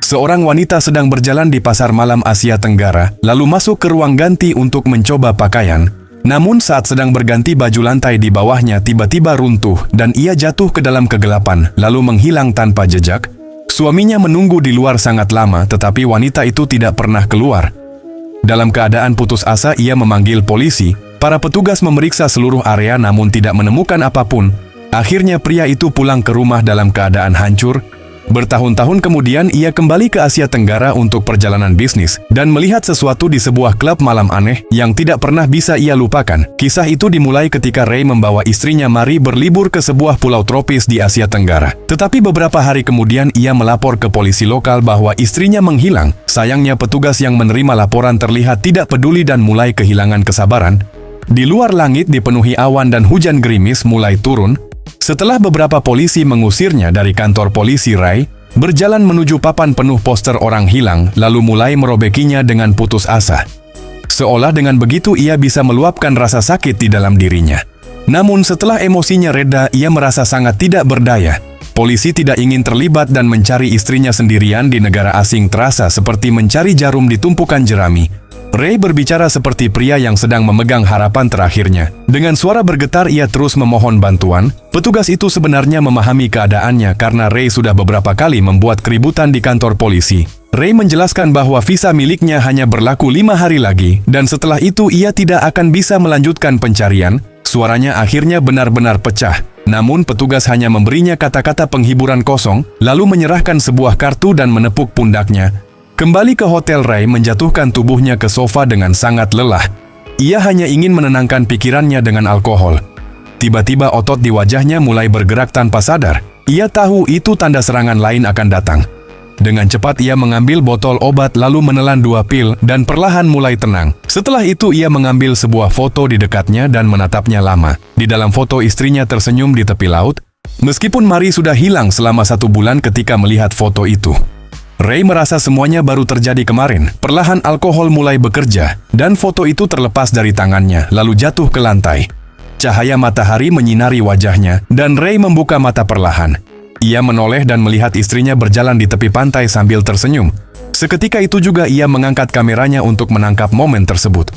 Seorang wanita sedang berjalan di pasar malam Asia Tenggara, lalu masuk ke ruang ganti untuk mencoba pakaian. Namun saat sedang berganti baju, lantai di bawahnya tiba-tiba runtuh dan ia jatuh ke dalam kegelapan, lalu menghilang tanpa jejak. Suaminya menunggu di luar sangat lama, tetapi wanita itu tidak pernah keluar. Dalam keadaan putus asa, ia memanggil polisi. Para petugas memeriksa seluruh area namun tidak menemukan apapun. Akhirnya pria itu pulang ke rumah dalam keadaan hancur. Bertahun-tahun kemudian ia kembali ke Asia Tenggara untuk perjalanan bisnis dan melihat sesuatu di sebuah klub malam aneh yang tidak pernah bisa ia lupakan. Kisah itu dimulai ketika Ray membawa istrinya Mari berlibur ke sebuah pulau tropis di Asia Tenggara. Tetapi beberapa hari kemudian ia melapor ke polisi lokal bahwa istrinya menghilang. Sayangnya petugas yang menerima laporan terlihat tidak peduli dan mulai kehilangan kesabaran. Di luar, langit dipenuhi awan dan hujan gerimis mulai turun. Setelah beberapa polisi mengusirnya dari kantor polisi, Ray berjalan menuju papan penuh poster orang hilang, lalu mulai merobekinya dengan putus asa. Seolah dengan begitu ia bisa meluapkan rasa sakit di dalam dirinya. Namun setelah emosinya reda, ia merasa sangat tidak berdaya. Polisi tidak ingin terlibat dan mencari istrinya sendirian di negara asing terasa seperti mencari jarum di tumpukan jerami. Ray berbicara seperti pria yang sedang memegang harapan terakhirnya. Dengan suara bergetar ia terus memohon bantuan. Petugas itu sebenarnya memahami keadaannya karena Ray sudah beberapa kali membuat keributan di kantor polisi. Ray menjelaskan bahwa visa miliknya hanya berlaku 5 hari lagi dan setelah itu ia tidak akan bisa melanjutkan pencarian. Suaranya akhirnya benar-benar pecah. Namun petugas hanya memberinya kata-kata penghiburan kosong, lalu menyerahkan sebuah kartu dan menepuk pundaknya. Kembali ke hotel, Ray menjatuhkan tubuhnya ke sofa dengan sangat lelah. Ia hanya ingin menenangkan pikirannya dengan alkohol. Tiba-tiba otot di wajahnya mulai bergerak tanpa sadar. Ia tahu itu tanda serangan lain akan datang. Dengan cepat ia mengambil botol obat lalu menelan 2 pil dan perlahan mulai tenang. Setelah itu ia mengambil sebuah foto di dekatnya dan menatapnya lama. Di dalam foto istrinya tersenyum di tepi laut. Meskipun Mari sudah hilang selama 1 bulan ketika melihat foto itu. Ray merasa semuanya baru terjadi kemarin. Perlahan alkohol mulai bekerja, dan foto itu terlepas dari tangannya, lalu jatuh ke lantai. Cahaya matahari menyinari wajahnya, dan Ray membuka mata perlahan. Ia menoleh dan melihat istrinya berjalan di tepi pantai sambil tersenyum. Seketika itu juga ia mengangkat kameranya untuk menangkap momen tersebut.